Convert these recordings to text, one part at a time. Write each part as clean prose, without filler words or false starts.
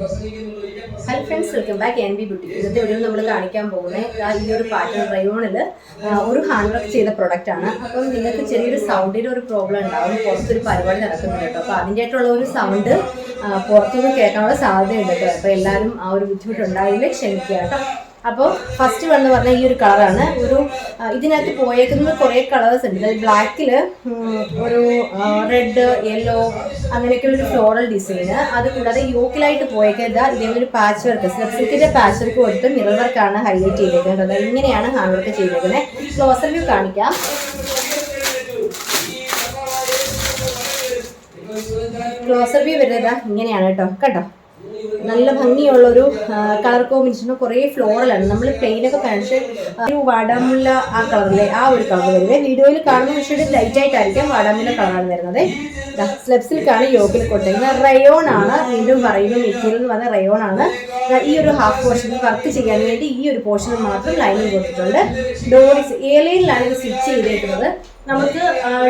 Hi friends, welcome back to NB Beauty. This video we will കാണിക്കാൻ പോകുന്നത് ഈ ഒരു പാറ്റേൺ റയോണിൽ ഒരു ഹാൻഡ് വർക്ക് ചെയ്ത പ്രൊഡക്റ്റ് ആണ്. അപ്പോൾ നിങ്ങൾക്ക് ചെറിയൊരു സൗണ്ടിന്റെ ഒരു പ്രോബ്ലം ഉണ്ടാവും. പുറത്തൊരു പരിപാടി നടക്കുന്നുണ്ട് കേട്ടോ. അപ്പോൾ അതിൻ്റെയായിട്ടുള്ള ഒരു സൗണ്ട് പുറത്തുനിന്ന് കേൾക്കാനുള്ള സാധ്യതയുണ്ട് കേട്ടോ. അപ്പോൾ എല്ലാവരും ആ ഒരു ബുദ്ധിമുട്ടുണ്ടായില്ലേ ക്ഷമിക്കുക കേട്ടോ. അപ്പോൾ ഫസ്റ്റ് വന്ന് പറഞ്ഞാൽ ഈ ഒരു കളറാണ്. ഒരു ഇതിനകത്ത് പോയേക്കുന്നത് കുറേ കളേഴ്സ് ഉണ്ട്. ബ്ലാക്കിൽ ഒരു റെഡ്, യെല്ലോ അങ്ങനെയൊക്കെയുള്ളൊരു ഫ്ലോറൽ ഡിസൈന്. അത് കൂടാതെ യോക്കിലായിട്ട് പോയേക്കുന്നത് ഇതേപോലെ പാച്ച് വർക്ക്, സിൽക്കിൻ്റെ പാച്ച് വർക്ക് കൊടുത്ത് മിറർ വർക്കാണ് ഹൈലൈറ്റ് ചെയ്തേക്കുന്നത്. ഇങ്ങനെയാണ് ഹാൻഡ് വർക്ക് ചെയ്തേക്കുന്നത്. ക്ലോസർ വ്യൂ കാണിക്കാം. ക്ലോസർ വ്യൂ വരുന്നത് ഇങ്ങനെയാണ് കേട്ടോ. കേട്ടോ, നല്ല ഭംഗിയുള്ളൊരു കളർ കോമ്പിനേഷനും കുറേ ഫ്ലോറലാണ്. നമ്മൾ പ്ലെയിനൊക്കെ കാണിച്ച് ഒരു വാടാമുല്ല ആ കളറിലെ ആ ഒരു കളർ വരുന്നത്. വീഡിയോയിൽ കാണുന്ന വിഷയം ലൈറ്റ് ആയിട്ടായിരിക്കും വാടാമുല്ല കളറാണ് വരുന്നത്. സ്ലെപ്സിൽക്കാണ് യോക്കിൽ കൊടുത്തിരിക്കുന്നത്. റയോൺ ആണ്, വീണ്ടും പറയുന്നു മെറ്റീരിയൽ എന്ന് പറഞ്ഞാൽ റയോൺ ആണ്. ഈ ഒരു ഹാഫ് പോർഷൻ വർക്ക് ചെയ്യാൻ വേണ്ടി ഈ ഒരു പോർഷനിൽ മാത്രം ലൈനിങ് കൊടുത്തിട്ടുണ്ട്. ഡോറീസ് ഏലയിലാണ് ഇത് സ്റ്റിച്ച് ചെയ്തേക്കുന്നത്. നമുക്ക്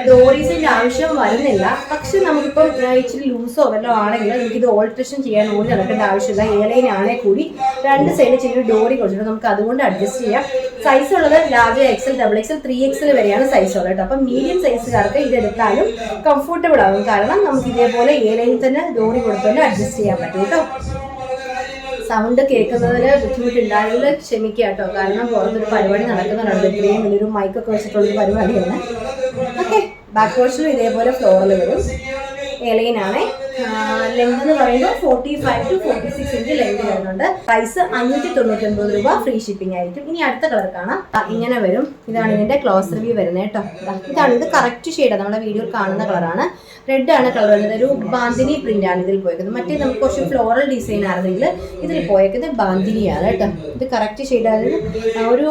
ഡോറീസിൻ്റെ ആവശ്യം വരുന്നില്ല. പക്ഷെ നമുക്കിപ്പം ഇച്ചിരി ലൂസോ വല്ലതും ആണെങ്കിൽ നമുക്കിത് ഓൾട്രേഷൻ ചെയ്യാൻ ഓടി നടക്കേണ്ട ആവശ്യമില്ല. ഏലയിനാണെങ്കിൽ കൂടി രണ്ട് സൈഡിൽ ചെറിയ ഡോറി കൊടുത്തിട്ട് നമുക്ക് അതുകൊണ്ട് അഡ്ജസ്റ്റ് ചെയ്യാം. സൈസ് ഉള്ളത് ലാർജ് XL, XXL, 3XL വരെയാണ് സൈസ് ഉള്ളത് കേട്ടോ. അപ്പം മീഡിയം സൈസുകാർക്ക് ഇതെടുത്താലും കംഫർട്ടബിൾ ആകും. കാരണം നമുക്ക് ഇതേപോലെ ഏലയിൽ തന്നെ ഡോറി കൊടുത്തുകൊണ്ട് അഡ്ജസ്റ്റ് ചെയ്യാൻ പറ്റും കേട്ടോ. സൗണ്ട് കേൾക്കുന്നതിന് ബുദ്ധിമുട്ടുണ്ടായാൽ ക്ഷമിക്കുക കേട്ടോ. കാരണം പുറത്തൊരു പരിപാടി നടക്കുന്നുണ്ട്. ഇത്രയും വലിയൊരു മൈക്കൊക്കെ വെച്ചിട്ടുള്ളൊരു പരിപാടിയാണ്. ഓക്കെ, ബാക്ക് പോർഷനും ഇതേപോലെ ഫ്ലോറിൽ വരും. ഏലയിനാണ്. ലെങ്ത് എന്ന് പറയുമ്പോൾ 45 to 46 ഇഞ്ച് ലെങ്ത് വരുന്നുണ്ട്. പ്രൈസ് 599 രൂപ, ഫ്രീ ഷിപ്പിംഗ് ആയിരിക്കും. ഇനി അടുത്ത കളർ കാണാം. ഇങ്ങനെ വരും. ഇതാണ് ഇതിന്റെ ക്ലോസ് റിവ്യൂ വരുന്നത് കേട്ടോ. ഇതാണ് ഇത് കറക്റ്റ് ഷെയ്ഡാണ്. നമ്മുടെ വീഡിയോയിൽ കാണുന്ന കളറാണ്. റെഡ് ആണ് കളർ വരുന്നത്. ഒരു ബാന്തിനി പ്രിന്റ് ആണ് ഇതിൽ പോയേക്കുന്നത്. മറ്റേ നമുക്ക് കുറച്ച് ഫ്ലോറൽ ഡിസൈൻ ആയിരുന്നെങ്കിൽ ഇതിൽ പോയേക്കുന്നത് ബാന്തിനിയാണ് കേട്ടോ. ഇത് കറക്റ്റ് ഷെയ്ഡായിരുന്നു. ഒരു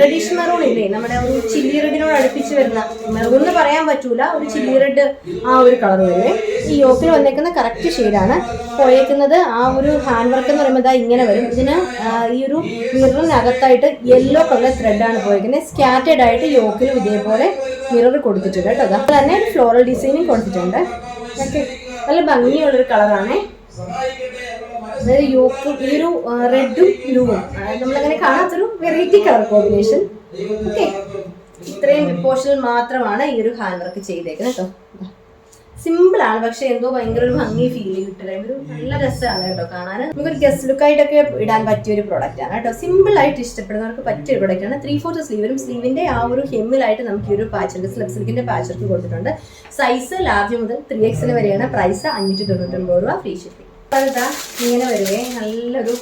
റെഡിഷ് മെറൂൺ ഇല്ലേ, നമ്മുടെ ഒരു ചില്ലി റെഡിനോട് അടുപ്പിച്ച് വരുന്ന, മെറൂൺ എന്ന് പറയാൻ പറ്റൂല, ഒരു ചില്ലി റെഡ് ആ ഒരു കളർ വരുവേ. ഈ യോക്കിൽ വന്നേക്കുന്ന കറക്റ്റ് ഷെയ്ഡാണ് പോയേക്കുന്നത്. ആ ഒരു ഹാൻഡ് വർക്ക് എന്ന് പറയുമ്പോൾ ഇങ്ങനെ വരും. ഇതിന് ഈ ഒരു മിററിനകത്തായിട്ട് യെല്ലോ കളർ ത്രെഡാണ് പോയേക്കുന്നത്. സ്കാറ്റേഡ് ആയിട്ട് യോക്കിലും ഇതേപോലെ മിറർ കൊടുത്തിട്ടുണ്ട് കേട്ടോ. അത് തന്നെ ഫ്ലോറൽ ഡിസൈനും കൊടുത്തിട്ടുണ്ട്. ഓക്കെ, നല്ല ഭംഗിയുള്ളൊരു കളറാണ്. അതായത് യോക്കും ഈ ഒരു റെഡും ബ്ലൂവും നമ്മളങ്ങനെ കാണാത്തൊരു വെറൈറ്റി കളർ കോമ്പിനേഷൻ. ഓക്കെ, ഇത്രയും പോർഷനിൽ മാത്രമാണ് ഈ ഒരു ഹാൻഡ് വർക്ക് ചെയ്തേക്കുന്നത് കേട്ടോ. സിമ്പിളാണ്, പക്ഷെ എന്തോ ഭയങ്കര ഒരു ഭംഗി ഫീൽ കിട്ടില്ല. ഒരു നല്ല രസമാണ് കേട്ടോ കാണാൻ. നമുക്കൊരു ഗസ്റ്റ് ലുക്കായിട്ടൊക്കെ ഇടാൻ പറ്റിയ ഒരു പ്രോഡക്റ്റ് ആണ് കേട്ടോ. സിമ്പിളായിട്ട് ഇഷ്ടപ്പെടുന്നവർക്ക് പറ്റിയ ഒരു പ്രോഡക്റ്റ് ആണ്. 3/4 സ്ലീവരും സ്ലീവിന്റെ ആ ഒരു ഹെമ്മിലായിട്ട് നമുക്ക് ഈ ഒരു പാച്ച് സിൽക്കിന്റെ പാച്ച് വർക്ക് കൊടുത്തിട്ടുണ്ട്. സൈസ് ലാർജ് മുതൽ 3XL വരെയാണ്. പ്രൈസ് 599 രൂപ, ഫ്രീ ഷിപ്പിംഗ്. അതാ ഇങ്ങനെ വരുവേ. നല്ലൊരു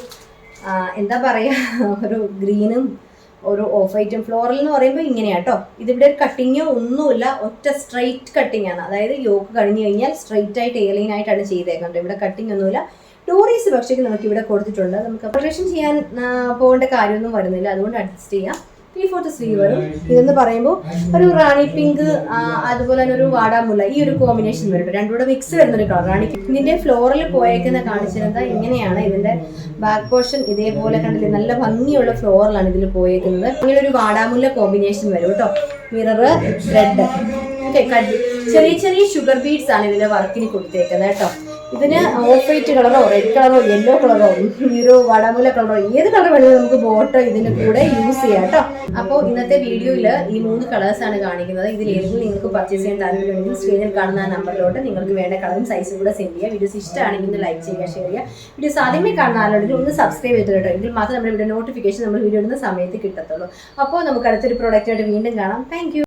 എന്താ പറയാ, ഒരു ഗ്രീനും ഒരു ഓഫ് വൈറ്റും. ഫ്ലോറൽ എന്ന് പറയുമ്പോൾ ഇങ്ങനെയാട്ടോ. ഇതിവിടെ ഒരു കട്ടിങ്ങോ ഒന്നുമില്ല, ഒറ്റ സ്ട്രൈറ്റ് കട്ടിങ് ആണ്. അതായത് യോക്ക് കഴിഞ്ഞ് കഴിഞ്ഞാൽ സ്ട്രൈറ്റ് ആയിട്ട് എയർലൈനായിട്ടാണ് ചെയ്തേക്കുന്നത്. ഇവിടെ കട്ടിങ് ഒന്നുമില്ല. ഡോറീസ് പക്ഷേ നമുക്ക് ഇവിടെ കൊടുത്തിട്ടുണ്ട്. നമുക്ക് ഓപ്പറേഷൻ ചെയ്യാൻ പോകേണ്ട കാര്യമൊന്നും വരുന്നില്ല, അതുകൊണ്ട് അഡ്ജസ്റ്റ് ചെയ്യാം. 3/4 സ്ലീവ് വരും. ഇതെന്ന് പറയുമ്പോൾ ഒരു റാണി പിങ്ക്, അതുപോലെ തന്നെ ഒരു വാടാമുല്ല, ഈ ഒരു കോമ്പിനേഷൻ വരും. രണ്ടും കൂടെ മിക്സ് വരുന്നൊരു കളർ റാണി. ഇതിന്റെ ഫ്ലോറിൽ പോയേക്കുന്ന കാണിച്ചിരുന്നത് ഇങ്ങനെയാണ്. ഇതിന്റെ ബാക്ക് പോർഷൻ ഇതേപോലെ കണ്ടില്ലേ, നല്ല ഭംഗിയുള്ള ഫ്ലോറിലാണ് ഇതിൽ പോയേക്കുന്നത്. ഇങ്ങനെ ഒരു വാടാമുല്ല കോമ്പിനേഷൻ വരും കേട്ടോ. Mirror red. ഓക്കെ, ചെറിയ ചെറിയ ഷുഗർ ബീഡ്സ് ആണ് ഇതിന്റെ വർക്കിന് കൊടുത്തേക്കുന്നത് കേട്ടോ. ഇതിന് ഓഫ് വൈറ്റ് കളറോ റെഡ് കളറോ യെല്ലോ കളറോ ഈ ഒരു വടമുല കളറോ ഏത് കളർ വേണമെങ്കിലും നമുക്ക് ബോട്ട് ഇതിന് കൂടെ യൂസ് ചെയ്യാം കേട്ടോ. അപ്പോൾ ഇന്നത്തെ വീഡിയോയിൽ ഈ 3 കളേഴ്സാണ് കാണിക്കുന്നത്. ഇതിൽ ഏതെങ്കിലും നിങ്ങൾക്ക് പർച്ചേസ് ചെയ്യാൻ താല്പര്യമുണ്ടെങ്കിൽ സ്ക്രീനിൽ കാണുന്ന ആ നമ്പറിലോട്ട് നിങ്ങൾക്ക് വേണ്ട കളറും സൈസും കൂടെ സെൻഡ് ചെയ്യുക. വീഡിയോസ് ഇഷ്ടമാണെങ്കിൽ ഒന്ന് ലൈക്ക് ചെയ്യുക, ഷെയർ ചെയ്യുക. വീഡിയോസ് ആദ്യമേ കാണുന്ന ആളുണ്ടെങ്കിൽ ഒന്ന് സബ്സ്ക്രൈബ് ചെയ്തിട്ട് കേട്ടോ. എങ്കിൽ മാത്രം നമ്മുടെ വീഡിയോ നോട്ടിഫിക്കേഷൻ നമ്മൾ വീഡിയോ ഇടുന്ന സമയത്ത് കിട്ടത്തുള്ളൂ. അപ്പോൾ നമുക്ക് അടുത്തൊരു പ്രോഡക്റ്റായിട്ട് വീണ്ടും കാണാം. Thank you.